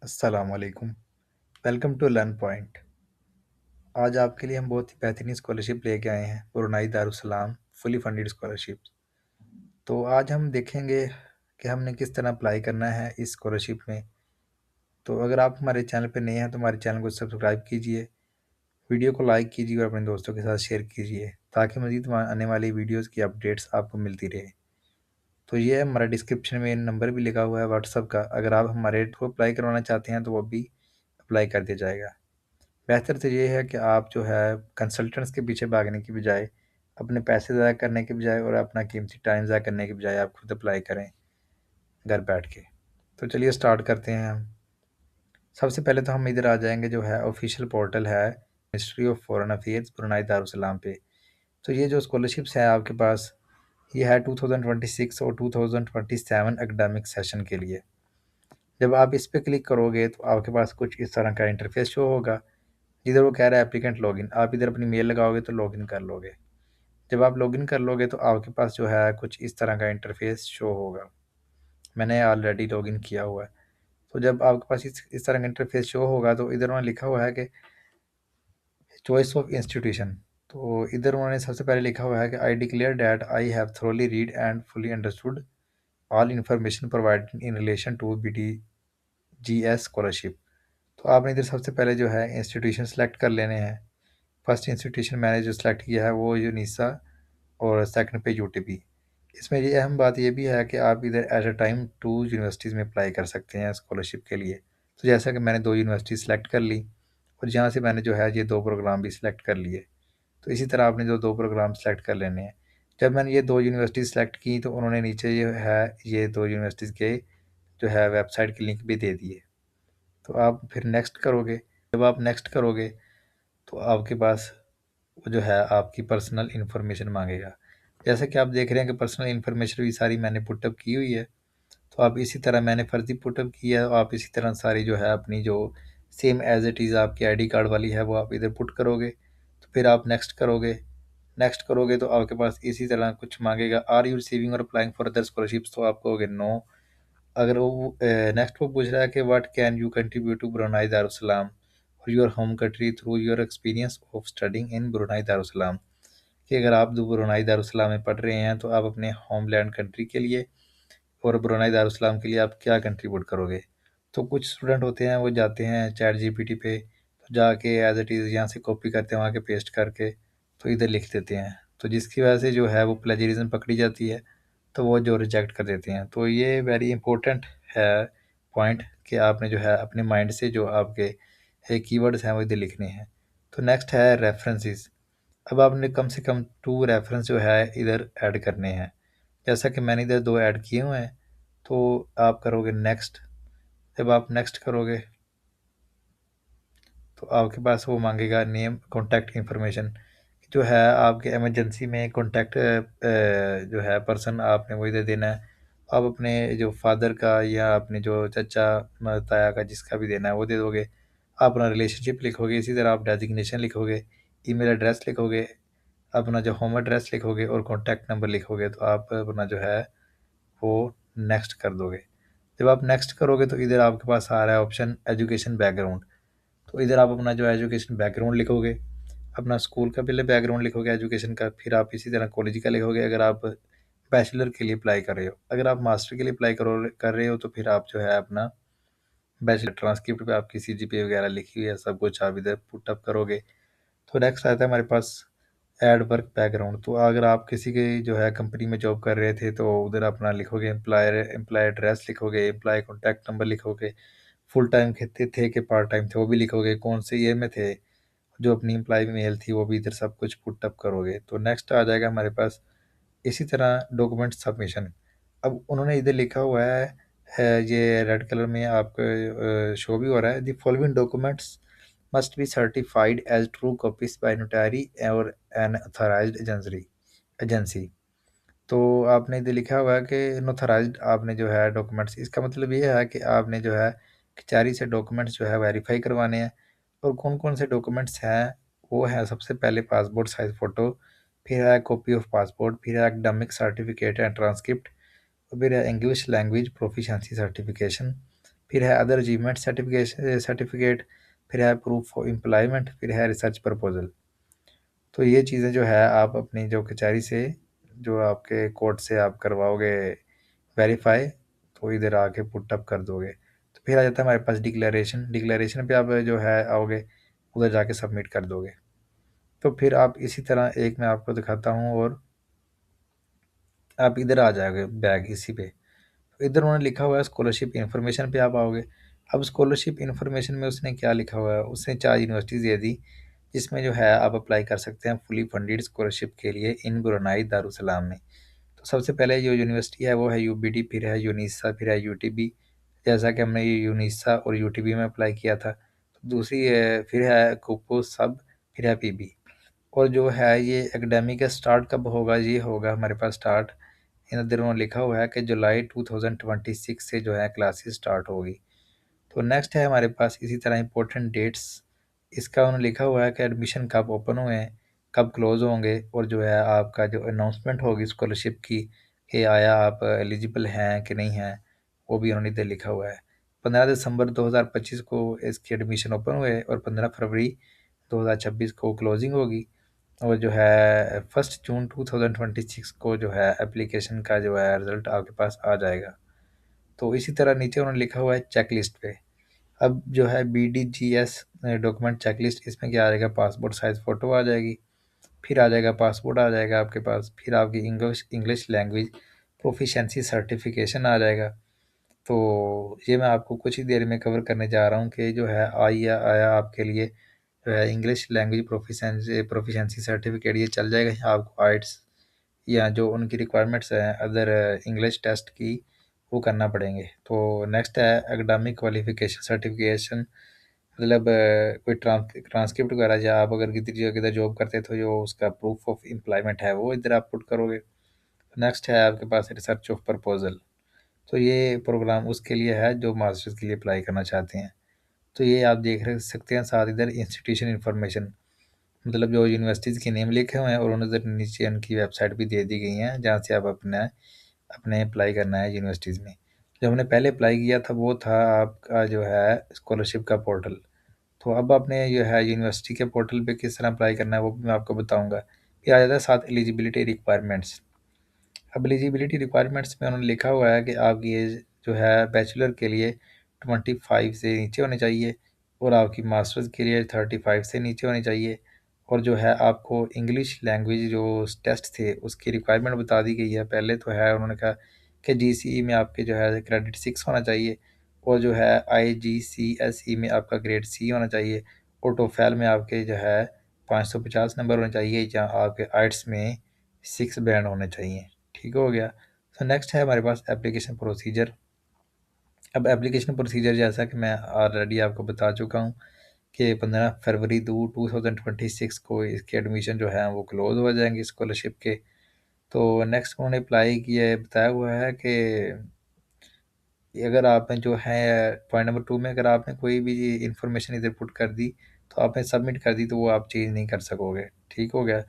अस्सलाम वालेकुम। Welcome to learn point. आज आपके लिए हम बहुत ही बेहतरीन स्कॉलरशिप लेके आए हैं, Brunei Darussalam fully funded scholarship. तो आज हम देखेंगे कि हमने किस तरह अप्लाई करना है इस स्कॉलरशिप में। तो अगर आप हमारे चैनल पर नए हैं तो हमारे चैनल को सब्सक्राइब कीजिए, वीडियो को लाइक कीजिए और अपने दोस्तों के साथ शेयर कीजिए ताकि मज़ीद आने वाली वीडियोज़ की अपडेट्स आपको मिलती रहे। तो ये है हमारा डिस्क्रिप्शन में नंबर भी लिखा हुआ है व्हाट्सअप का, अगर आप हमारे थ्रू अप्लाई करवाना चाहते हैं तो वो भी अप्लाई कर दिया जाएगा। बेहतर तो ये है कि आप जो है कंसल्टेंट्स के पीछे भागने की बजाय, अपने पैसे ज़ाया करने के बजाय और अपना कीमती टाइम ज़ाया करने के बजाय आप खुद अप्लाई करें घर बैठ के। तो चलिए स्टार्ट करते हैं हम। सबसे पहले तो हम इधर आ जाएंगे, जो है ऑफिशियल पोर्टल है ministry of foreign affairs Brunei Darussalam पे। तो ये जो स्कॉलरशिप्स है आपके पास, ये है 2026 और 2027 एकेडमिक सेशन के लिए। जब आप इस पे क्लिक करोगे तो आपके पास कुछ इस तरह का इंटरफेस शो होगा, जिधर वो कह रहा है एप्लीकेंट लॉगिन। आप इधर अपनी मेल लगाओगे तो लॉगिन कर लोगे। जब आप लॉगिन कर लोगे तो आपके पास जो है कुछ इस तरह का इंटरफेस शो होगा। मैंने ऑलरेडी लॉगिन किया हुआ है। तो जब आपके पास इस तरह का इंटरफेस शो होगा तो इधर उन्होंने लिखा हुआ है कि चॉइस ऑफ इंस्टीट्यूशन। तो इधर उन्होंने सबसे पहले लिखा हुआ है कि I declare that I have thoroughly read and fully understood all information provided in relation to BDGS scholarship. तो आपने इधर सबसे पहले जो है इंस्टीट्यूशन सेलेक्ट कर लेने हैं। फर्स्ट इंस्टीट्यूशन मैंने जो सेलेक्ट किया है वो यूनिसा, और सेकंड पे यूटीपी। इसमें ये अहम बात ये भी है कि आप इधर at a time two universities में अप्लाई कर सकते हैं स्कॉलरशिप के लिए। तो जैसा कि मैंने दो यूनिवर्सिटी सेलेक्ट कर ली और यहाँ से मैंने जो है ये दो प्रोग्राम भी सिलेक्ट कर लिए। तो इसी तरह आपने जो दो प्रोग्राम सेलेक्ट कर लेने हैं। जब मैंने ये दो यूनिवर्सिटी सेलेक्ट की तो उन्होंने नीचे ये दो यूनिवर्सिटीज़ के जो है वेबसाइट की लिंक भी दे दिए। तो आप फिर नेक्स्ट करोगे। जब आप नेक्स्ट करोगे तो आपके पास वो जो है आपकी पर्सनल इन्फॉर्मेशन मांगेगा। जैसा कि आप देख रहे हैं कि पर्सनल इन्फॉर्मेशन भी सारी मैंने पुटअप की हुई है। तो आप इसी तरह, मैंने फर्जी पुटअप की है, आप इसी तरह सारी जो है अपनी जो सेम एज इट इज़ आपकी आईडी कार्ड वाली है वो आप इधर पुट करोगे। तो फिर आप नेक्स्ट करोगे। नेक्स्ट करोगे तो आपके पास इसी तरह कुछ मांगेगा, आर यू रिसीविंग और अप्लाइंग फॉर अदर स्कॉलरशिप्स, तो आप कहोगे नो। अगर वो नेक्स्ट वो पूछ रहा है कि what can you contribute to Brunei Darussalam और your home country through your experience of studying in Brunei Darussalam, कि अगर आप ब्रुनाई दारुसलाम में पढ़ रहे हैं तो आप अपने होमलैंड कंट्री के लिए और ब्रुनाई दारुसलाम के लिए आप क्या कंट्रीब्यूट करोगे। तो कुछ स्टूडेंट होते हैं वो जाते हैं चैट जीपीटी पे, तो जाके एज इट इज़ यहाँ से कॉपी करते हैं, वहाँ के पेस्ट करके तो इधर लिख देते हैं। तो जिसकी वजह से जो है वो प्लेजरिज्म पकड़ी जाती है, तो वो जो रिजेक्ट कर देते हैं। तो ये वेरी इंपॉर्टेंट है पॉइंट, कि आपने जो है अपने माइंड से जो आपके कीवर्ड्स हैं वो इधर लिखने हैं। तो नेक्स्ट है रेफरेंसेस। अब आपने कम से कम 2 रेफरेंस जो है इधर ऐड करने हैं। जैसा कि मैंने इधर 2 ऐड किए हुए हैं, तो आप करोगे नेक्स्ट। जब आप नेक्स्ट करोगे तो आपके पास वो मांगेगा नेम कॉन्टैक्ट इन्फॉर्मेशन, जो है आपके इमरजेंसी में कॉन्टैक्ट जो है पर्सन आपने वो इधर देना है। आप अपने जो फादर का या अपने जो चाचा ताया का जिसका भी देना है वो दे दोगे। आप अपना रिलेशनशिप लिखोगे, इसी तरह आप डेजिग्नेशन लिखोगे, ईमेल एड्रेस लिखोगे, अपना जो होम एड्रेस लिखोगे और कॉन्टैक्ट नंबर लिखोगे। तो आप अपना जो है वो नेक्स्ट कर दोगे। जब आप नेक्स्ट करोगे तो इधर आपके पास आ रहा है ऑप्शन एजुकेशन बैकग्राउंड। तो इधर आप अपना जो एजुकेशन बैकग्राउंड लिखोगे, अपना स्कूल का पहले बैकग्राउंड लिखोगे एजुकेशन का, फिर आप इसी तरह कॉलेज का लिखोगे अगर आप बैचलर के लिए अप्लाई कर रहे हो। अगर आप मास्टर के लिए अप्लाई कर रहे हो तो फिर आप जो है अपना बैचलर ट्रांसक्रिप्ट पे आपकी CGPA वगैरह लिखी हुई है, सब कुछ आप इधर पुट अप करोगे। तो नेक्स्ट आता है हमारे पास ऐड वर्क बैकग्राउंड। तो अगर आप किसी के जो है कंपनी में जॉब कर रहे थे तो उधर अपना लिखोगे एम्प्लॉय एड्रेस लिखोगे, एम्प्लॉय कॉन्टैक्ट नंबर लिखोगे, फुल टाइम थे कि पार्ट टाइम थे वो भी लिखोगे, कौन से ईयर में थे, जो अपनी एम्प्लॉय मेल थी वो भी इधर सब कुछ पुट अप करोगे। तो नेक्स्ट आ जाएगा हमारे पास इसी तरह डॉक्यूमेंट सबमिशन। अब उन्होंने इधर लिखा हुआ है ये रेड कलर में आपको शो भी हो रहा है, the following documents must be certified as true copies by notary or an authorised agency. तो आपने इधर लिखा हुआ है कि नोथराइज्ड आपने जो है डॉक्यूमेंट्स, इसका मतलब ये है कि आपने जो है कचहरी से डॉक्यूमेंट्स जो है वेरीफाई करवाने हैं। और कौन कौन से डॉक्यूमेंट्स हैं, वो है सबसे पहले पासपोर्ट साइज फ़ोटो, फिर है कॉपी ऑफ पासपोर्ट, फिर है एकेडमिक सर्टिफिकेट एंड ट्रांसक्रिप्ट, और फिर है इंग्लिश लैंग्वेज प्रोफिशेंसी सर्टिफिकेशन, फिर है अदर अचीवमेंट सर्टिफिकेट, फिर है प्रूफ ऑफ एम्प्लॉयमेंट, फिर है रिसर्च प्रपोजल। तो ये चीज़ें जो है आप अपनी जो कचहरी से, जो आपके कोर्ट से आप करवाओगे वेरीफाई, तो इधर आके पुट अप कर दोगे। तो फिर आ जाता है हमारे पास डिक्लेरेशन। डिक्लेरेशन पे आप जो है आओगे, उधर जाके सबमिट कर दोगे। तो फिर आप इसी तरह एक मैं आपको दिखाता हूँ, और आप इधर आ जाओगे बैग इसी पे। तो इधर उन्होंने लिखा हुआ है स्कॉलरशिप इन्फॉर्मेशन पे आप आओगे। अब स्कॉलरशिप इन्फॉर्मेशन में उसने क्या लिखा हुआ है, उसने 4 यूनिवर्सिटीज़ दे दी जिसमें जो है आप अप्लाई कर सकते हैं फुली फंडेड स्कॉलरशिप के लिए इन ब्रुनाई दारुसलाम में। तो सबसे पहले जो यूनिवर्सिटी है वो है यूबीडी, फिर है यूनिसा, फिर है यूटीबी। जैसा कि हमने ये यूनिसा और यूटीबी में अप्लाई किया था। तो दूसरी फिर है कुपो सब, फिर है पीबी। और जो है ये एकेडमिक का स्टार्ट कब होगा, ये होगा हमारे पास स्टार्ट, इन दिनों लिखा हुआ है कि जुलाई 2026 से जो है क्लासेस स्टार्ट होगी। तो नेक्स्ट है हमारे पास इसी तरह इंपॉर्टेंट डेट्स। इसका उन्होंने लिखा हुआ है कि एडमिशन कब ओपन हुए हैं, कब क्लोज होंगे, और जो है आपका जो अनाउंसमेंट होगी स्कॉलरशिप की कि आया आप एलिजिबल हैं कि नहीं हैं, वो भी उन्होंने इधर लिखा हुआ है। 15 दिसंबर 2025 को इसकी एडमिशन ओपन हुए और 15 फरवरी 2026 को क्लोजिंग होगी। और जो है 1 जून 2026 को जो है एप्लीकेशन का जो है रिज़ल्ट आपके पास आ जाएगा। तो इसी तरह नीचे उन्होंने लिखा हुआ है चेक लिस्ट पे। अब जो है BDGS डॉक्यूमेंट चेक लिस्ट, इसमें क्या आ जाएगा, पासपोर्ट साइज़ फ़ोटो आ जाएगी, फिर आ जाएगा पासपोर्ट आ जाएगा आपके पास, फिर आपकी English English language proficiency certification आ जाएगा। तो ये मैं आपको कुछ ही देर में कवर करने जा रहा हूँ कि जो है आया आपके लिए जो है इंग्लिश लैंग्वेज प्रोफिशिएंसी सर्टिफिकेट, ये चल जाएगा या आपको आइट्स या जो उनकी रिक्वायरमेंट्स हैं अदर इंग्लिश टेस्ट की, वो करना पड़ेंगे। तो नेक्स्ट है एकेडमिक क्वालिफिकेशन सर्टिफिकेशन, मतलब कोई ट्रांसक्रिप्ट वगैरह, या आप अगर किसी जगह किधर जॉब करते तो जो उसका प्रूफ ऑफ एम्प्लॉयमेंट है वो इधर आप पुट करोगे। नेक्स्ट है आपके पास रिसर्च ऑफ प्रपोजल। तो ये प्रोग्राम उसके लिए है जो मास्टर्स के लिए अप्लाई करना चाहते हैं। तो ये आप देख सकते हैं साथ इधर इंस्टीट्यूशन इन्फॉर्मेशन, मतलब जो यूनिवर्सिटीज़ के नेम लिखे हुए हैं, और उन्हें उधर नीचे उनकी वेबसाइट भी दे दी गई हैं जहाँ से आप अपना अपने अप्लाई करना है यूनिवर्सिटीज़ में। जो हमने पहले अप्लाई किया था वो था आपका जो है स्कॉलरशिप का पोर्टल। तो अब आपने जो है यूनिवर्सिटी के पोर्टल पे किस तरह अप्लाई करना है वो भी मैं आपको बताऊँगा। फिर आ जाता है साथ एलिजिबिलिटी रिक्वायरमेंट्स। अब एलिजिबिलिटी रिक्वायरमेंट्स में उन्होंने लिखा हुआ है कि आपकी एज जो है बैचलर के लिए 25 से नीचे होनी चाहिए, और आपकी मास्टर्स के लिए 35 से नीचे होनी चाहिए। और जो है आपको इंग्लिश लैंग्वेज जो टेस्ट थे उसकी रिक्वायरमेंट बता दी गई है। पहले तो है उन्होंने कहा कि जीसीई में आपके जो है क्रेडिट 6 होना चाहिए, और जो है आईजीसीएसई में आपका ग्रेड सी होना चाहिए, और टोफेल में आपके जो है 550 नंबर होने चाहिए, या आपके आइट्स में 6 बैंड होने चाहिए। ठीक हो गया। तो नेक्स्ट है हमारे पास एप्लीकेशन प्रोसीजर। अब एप्लीकेशन प्रोसीजर जैसा कि मैं ऑलरेडी आपको बता चुका हूँ कि 15 फरवरी 2026 को इसके एडमिशन जो है वो क्लोज हो जाएंगे स्कॉलरशिप के। तो नेक्स्ट उन्होंने अप्लाई किया है, बताया हुआ है कि अगर आपने जो है पॉइंट नंबर 2 में अगर आपने कोई भी इंफॉर्मेशन इधर पुट कर दी, तो आपने सबमिट कर दी, तो वो आप चेंज नहीं कर सकोगे। ठीक हो गया।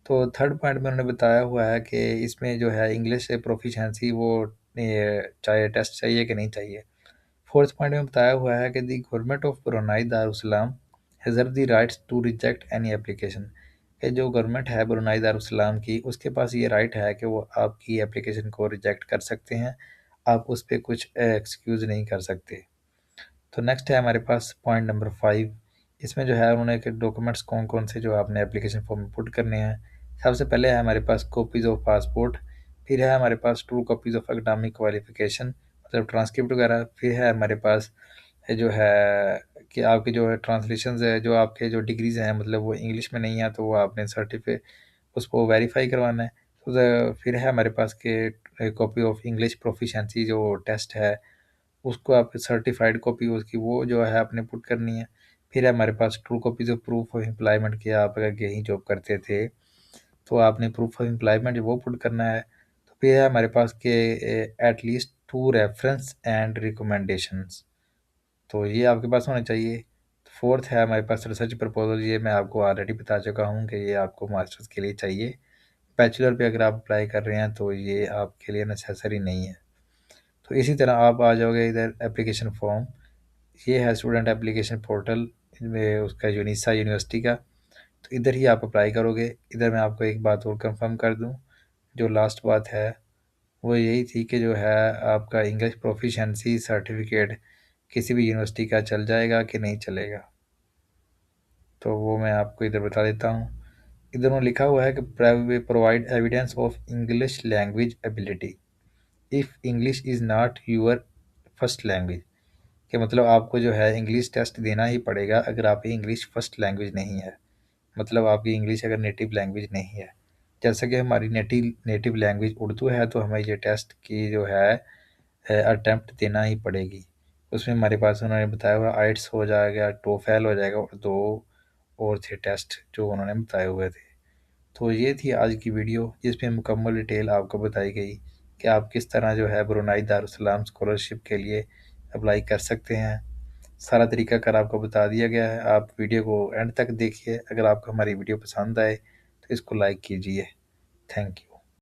तो थर्ड पॉइंट में उन्होंने बताया हुआ है कि इसमें जो है इंग्लिश से प्रोफिशिएंसी वो चाहे टेस्ट चाहिए कि नहीं चाहिए। फोर्थ पॉइंट में बताया हुआ है कि the government of Brunei Darussalam हैज़र the rights to reject any application, कि जो गवर्नमेंट है ब्रुनाई दारुसलाम की, उसके पास ये राइट है कि वो आपकी एप्लीकेशन को रिजेक्ट कर सकते हैं, आप उस पर कुछ एक्सक्यूज़ नहीं कर सकते। तो नेक्स्ट है हमारे पास पॉइंट नंबर 5। इसमें जो है उन्होंने कि डॉक्यूमेंट्स कौन कौन से जो आपने एप्लीकेशन फॉर्म में पुट करने हैं। सबसे पहले है हमारे पास कॉपीज़ ऑफ पासपोर्ट, फिर है हमारे पास true copies of academic qualification, मतलब ट्रांसक्रिप्ट वगैरह, फिर है हमारे पास ये जो है कि आपके जो है ट्रांसलेशंस है, जो आपके जो डिग्रीज़ हैं मतलब वो इंग्लिश में नहीं है, तो वो आपने सर्टिफिकेट उसको वेरीफाई करवाना है। तो फिर है हमारे पास के कॉपी ऑफ इंग्लिश प्रोफिशिएंसी जो टेस्ट है, उसको आप सर्टिफाइड कॉपी उसकी वो जो है आपने पुट करनी है। फिर है हमारे पास true copies of proof of employment की, आप अगर कहीं जॉब करते थे तो आपने प्रूफ ऑफ एम्प्लॉयमेंट वो पुट करना है। तो फिर है हमारे पास के एटलीस्ट 2 रेफरेंस एंड रिकमेंडेशंस, तो ये आपके पास होने चाहिए। फोर्थ है हमारे पास रिसर्च प्रपोजल, ये मैं आपको ऑलरेडी बता चुका हूँ कि ये आपको मास्टर्स के लिए चाहिए। बैचलर पे अगर आप अप्लाई कर रहे हैं तो ये आपके लिए नेसेसरी नहीं है। तो इसी तरह आप आ जाओगे इधर एप्लीकेशन फॉर्म, ये है स्टूडेंट एप्लीकेशन पोर्टल में उसका यूनिसा यूनिवर्सिटी का। तो इधर ही आप अप्लाई करोगे। इधर मैं आपको एक बात और कंफर्म कर दूं, जो लास्ट बात है वो यही थी कि जो है आपका इंग्लिश प्रोफिशिएंसी सर्टिफिकेट किसी भी यूनिवर्सिटी का चल जाएगा कि नहीं चलेगा। तो वो मैं आपको इधर बता देता हूँ। इधर में लिखा हुआ है कि provide evidence of English language ability if English is not your first language. कि मतलब आपको जो है इंग्लिश टेस्ट देना ही पड़ेगा अगर आपकी इंग्लिश फर्स्ट लैंग्वेज नहीं है, मतलब आपकी इंग्लिश अगर नेटिव लैंग्वेज नहीं है। जैसा कि हमारी नेटिव नेटिव लैंग्वेज उर्दू है तो हमें ये टेस्ट की जो है अटेम्प्ट देना ही पड़ेगी। उसमें हमारे पास उन्होंने बताया हुआ आइट्स हो जाएगा, टोफेल हो जाएगा, और दो और थे टेस्ट जो उन्होंने बताए हुए थे। तो ये थी आज की वीडियो जिसमें मुकम्मल डिटेल आपको बताई गई कि आप किस तरह जो है ब्रुनाई दारुसलाम स्कॉलरशिप के लिए अप्लाई कर सकते हैं। सारा तरीकाकार आपको बता दिया गया है। आप वीडियो को एंड तक देखिए। अगर आपको हमारी वीडियो पसंद आए तो इसको लाइक कीजिए। Thank you.